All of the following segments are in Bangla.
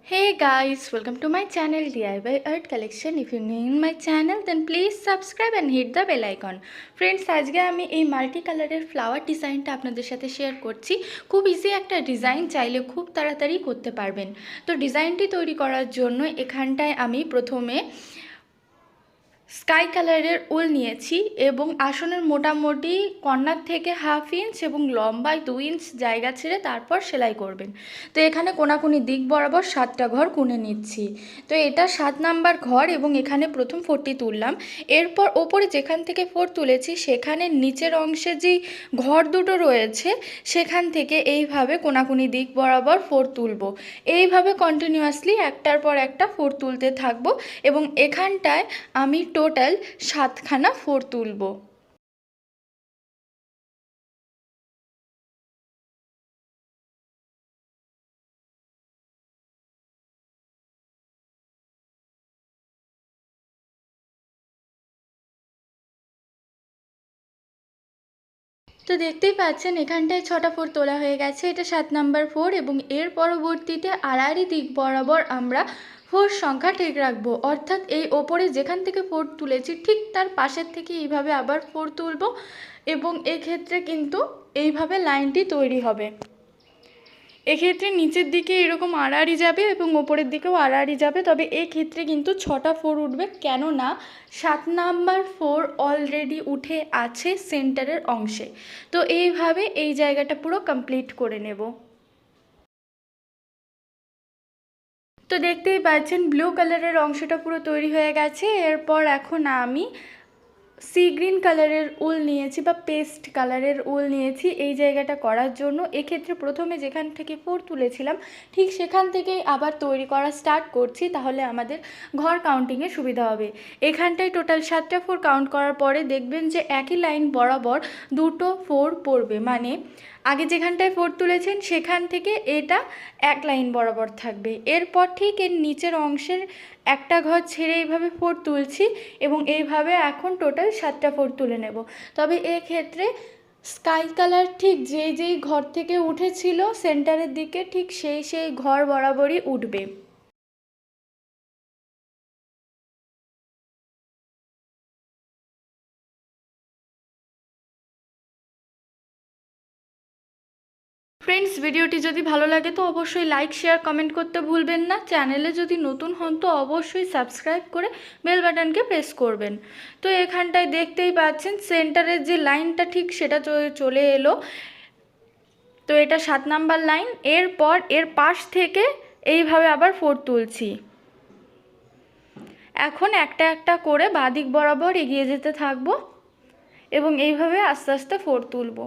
Hey guys, welcome to my channel DIY Art Collection. If you're new in my channel then please subscribe and hit the bell icon. Friends, আজকে আমি এই মাল্টি কালারের ফ্লাওয়ার ডিজাইনটা আপনাদের সাথে শেয়ার করছি। খুব ইজি একটা ডিজাইন, চাইলে খুব তাড়াতাড়ি করতে পারবেন। তো ডিজাইনটি তৈরি করার জন্য এখানটায় আমি প্রথমে স্কাই কালারের উল নিয়েছি এবং আসনের মোটামুটি কর্নার থেকে হাফ ইঞ্চ এবং লম্বায় 2 ইঞ্চ জায়গা ছেড়ে তারপর সেলাই করবেন। তো এখানে কোনাকুনি দিক বরাবর 7টা ঘর কুনে নিচ্ছি। তো এটা 7 নাম্বার ঘর এবং এখানে প্রথম 4টি তুললাম। এরপর ওপরে যেখান থেকে 4 তুলেছি সেখানে নিচের অংশে যেই ঘর দুটো রয়েছে সেখান থেকে এইভাবে কোনাকুনি দিক বরাবর 4 তুলব। এইভাবে কন্টিনিউয়াসলি একটার পর একটা 4 তুলতে থাকবো এবং এখানটায় আমি টোটাল 7খানা 4 তুলব। তো দেখতেই পাচ্ছেন এখানটায় 6টা 4 তোলা হয়ে গেছে। এটা 7 নাম্বার 4 এবং এর পরবর্তীতে আড়াআড়ি দিক বরাবর আমরা 4 সংখ্যা ঠিক রাখবো, অর্থাৎ এই ওপরে যেখান থেকে 4 তুলেছি ঠিক তার পাশের থেকে এইভাবে আবার 4 তুলব এবং এক্ষেত্রে কিন্তু এইভাবে লাইনটি তৈরি হবে। এক্ষেত্রে নিচের দিকে এরকম আড়াআড়ি যাবে এবং ওপরের দিকেও আড়াআড়ি যাবে, তবে এক্ষেত্রে কিন্তু 6টা 4 উঠবে, কেননা 7 নাম্বার 4 অলরেডি উঠে আছে সেন্টারের অংশে। তো এইভাবে এই জায়গাটা পুরো কমপ্লিট করে নেব। তো দেখতেই পাচ্ছেন ব্লু কালারের অংশটা পুরো তৈরি হয়ে গেছে। এরপর এখন আমি সি গ্রিন কালারের উল নিয়েছি বা পেস্ট কালারের উল নিয়েছি এই জায়গাটা করার জন্য। এক্ষেত্রে প্রথমে যেখান থেকে 4 তুলেছিলাম ঠিক সেখান থেকেই আবার তৈরি করা স্টার্ট করছি, তাহলে আমাদের ঘর কাউন্টিংয়ে সুবিধা হবে। এখানটায় টোটাল 7টা 4 কাউন্ট করার পরে দেখবেন যে একই লাইন বরাবর দুটো 4 পড়বে, মানে আগে যেখানটায় 4 তুলেছেন সেখান থেকে এটা এক লাইন বরাবর থাকবে। এরপর ঠিক এর নিচের অংশের একটা ঘর ছেড়ে এইভাবে 4 তুলছি এবং এইভাবে এখন টোটাল 7টা 4 তুলে নেব। তবে এক্ষেত্রে স্কাই কালার ঠিক যেই ঘর থেকে উঠেছিল সেন্টারের দিকে ঠিক সেই ঘর বরাবরই উঠবে। ফ্রেন্ডস, ভিডিওটি যদি ভালো লাগে তো অবশ্যই লাইক শেয়ার কমেন্ট করতে ভুলবেন না। চ্যানেলে যদি নতুন হন তো অবশ্যই সাবস্ক্রাইব করে বেল বাটনকে প্রেস করবেন। তো এখানটায় দেখতেই পাচ্ছেন সেন্টারের যে লাইনটা ঠিক সেটা চলে এলো। তো এটা 7 নাম্বার লাইন। এরপর এর পাশ থেকে এইভাবে আবার 4 তুলছি। এখন একটা একটা করে বাদিক বরাবর এগিয়ে যেতে থাকবো এবং এইভাবে আস্তে আস্তে 4 তুলব।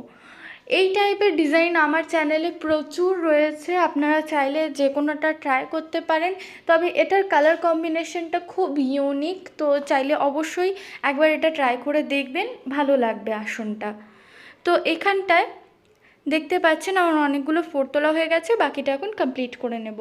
এই টাইপের ডিজাইন আমার চ্যানেলে প্রচুর রয়েছে, আপনারা চাইলে যে কোনোটা ট্রাই করতে পারেন। তবে এটার কালার কম্বিনেশনটা খুব ইউনিক, তো চাইলে অবশ্যই একবার এটা ট্রাই করে দেখবেন, ভালো লাগবে আসনটা। তো এখানটায় দেখতে পাচ্ছেন আমার অনেকগুলো 4 তোলা হয়ে গেছে, বাকিটা এখন কমপ্লিট করে নেব।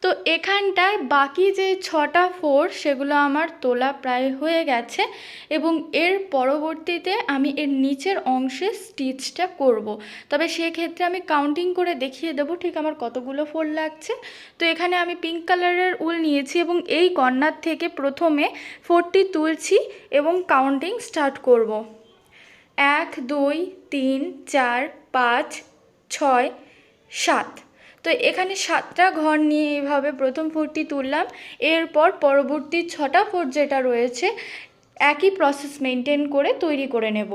তো এখানটায় বাকি যে 6টা 4 সেগুলো আমার তোলা প্রায় হয়ে গেছে এবং এর পরবর্তীতে আমি এর নিচের অংশে স্টিচটা করব। তবে সেক্ষেত্রে আমি কাউন্টিং করে দেখিয়ে দেবো ঠিক আমার কতগুলো 4 লাগছে। তো এখানে আমি পিঙ্ক কালারের উল নিয়েছি এবং এই কর্নার থেকে প্রথমে 4টি তুলছি এবং কাউন্টিং স্টার্ট করব। 1 2 3 4 5 6 7। তো এখানে 7টা ঘর নিয়ে এইভাবে প্রথম 4টি তুললাম। এরপর পরবর্তী 6টা 4 যেটা রয়েছে একই প্রসেস মেনটেন করে তৈরি করে নেব।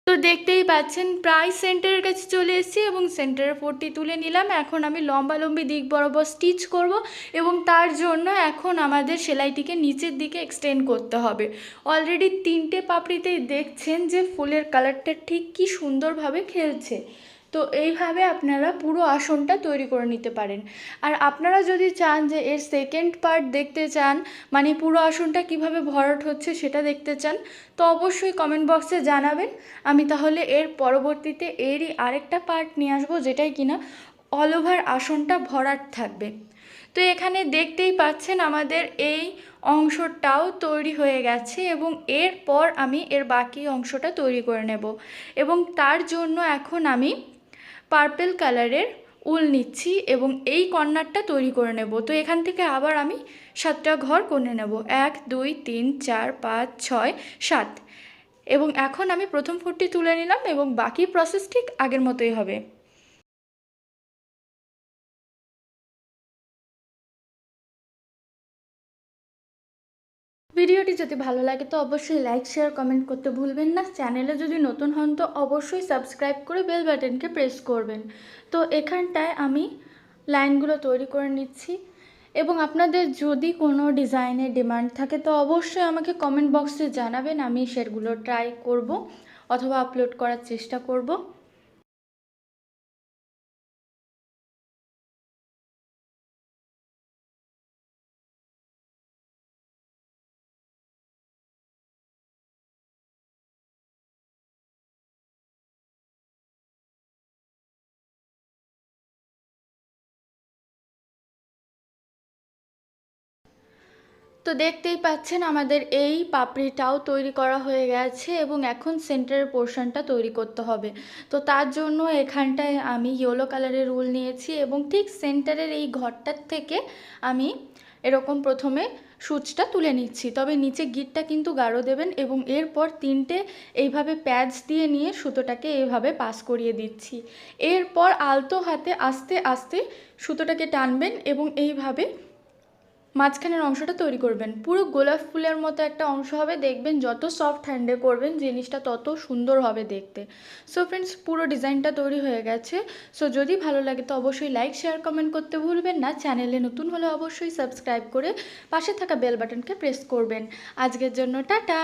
তো তো দেখতেই পাচ্ছেন প্রায় সেন্টারের কাছে চলে এসেছি এবং সেন্টারের পট্টি তুলে নিলাম। এখন আমি লম্বালম্বি দিক বরাবর স্টিচ করব এবং তার জন্য এখন আমাদের সেলাইটিকে নিচের দিকে এক্সটেন্ড করতে হবে। অলরেডি 3টে পাপড়িতেই দেখছেন যে ফুলের কালারটা ঠিক কি সুন্দরভাবে খেলছে। তো এইভাবে আপনারা পুরো আসনটা তৈরি করে নিতে পারেন। আর আপনারা যদি চান যে এর সেকেন্ড পার্ট দেখতে চান, মানে পুরো আসনটা কিভাবে ভরাট হচ্ছে সেটা দেখতে চান, তো অবশ্যই কমেন্ট বক্সে জানাবেন। আমি তাহলে এর পরবর্তীতে এরই আরেকটা পার্ট নিয়ে আসবো, যেটাই কিনা অল ওভার আসনটা ভরাট থাকবে। তো এখানে দেখতেই পাচ্ছেন আমাদের এই অংশটাও তৈরি হয়ে গেছে এবং এরপর আমি এর বাকি অংশটা তৈরি করে নেব। এবং তার জন্য এখন আমি পার্পল কালারের উল নিচ্ছি এবং এই কর্নারটা তৈরি করে নেব। তো এখান থেকে আবার আমি 7টা ঘর করে নেব, 1 2 3 4 5 6 7। এবং এখন আমি প্রথম ফুটটি তুলে নিলাম এবং বাকি প্রসেস ঠিক আগের মতোই হবে। ভিডিওটি যদি ভালো লাগে তো অবশ্যই লাইক শেয়ার কমেন্ট করতে ভুলবেন না। চ্যানেলে যদি নতুন হন তো অবশ্যই সাবস্ক্রাইব করে বেল বাটনকে প্রেস করবেন। তো এখানটায় আমি লাইনগুলো তৈরি করে নিচ্ছি এবং আপনাদের যদি কোনো ডিজাইনের ডিমান্ড থাকে তো অবশ্যই আমাকে কমেন্ট বক্সে জানাবেন, আমি সেগুলো ট্রাই করব অথবা আপলোড করার চেষ্টা করব। তো দেখতেই পাচ্ছেন আমাদের এই পাপড়িটাও তৈরি করা হয়ে গেছে এবং এখন সেন্টারের পোর্শনটা তৈরি করতে হবে। তো তার জন্য এখানটায় আমি ইয়েলো কালারের উল নিয়েছি এবং ঠিক সেন্টারের এই ঘরটার থেকে আমি এরকম প্রথমে সূচটা তুলে নিচ্ছি, তবে নিচে গিটটা কিন্তু গাঢ় দেবেন এবং এরপর 3টে এইভাবে প্যাচ দিয়ে নিয়ে সুতোটাকে এইভাবে পাস করিয়ে দিচ্ছি। এরপর আলতো হাতে আস্তে আস্তে সুতোটাকে টানবেন এবং এইভাবে মাঝখানের অংশটা তৈরি করবেন। পুরো গোলাপ ফুলের মতো একটা অংশ হবে, দেখবেন যত সফট হ্যান্ডে করবেন জিনিসটা তত সুন্দর হবে দেখতে। সো ফ্রেন্ডস, পুরো ডিজাইনটা তৈরি হয়ে গেছে। সো যদি ভালো লাগে তো অবশ্যই লাইক শেয়ার কমেন্ট করতে ভুলবেন না। চ্যানেলে নতুন হলে অবশ্যই সাবস্ক্রাইব করে পাশে থাকা বেল বাটনকে প্রেস করবেন। আজকের জন্য টাটা।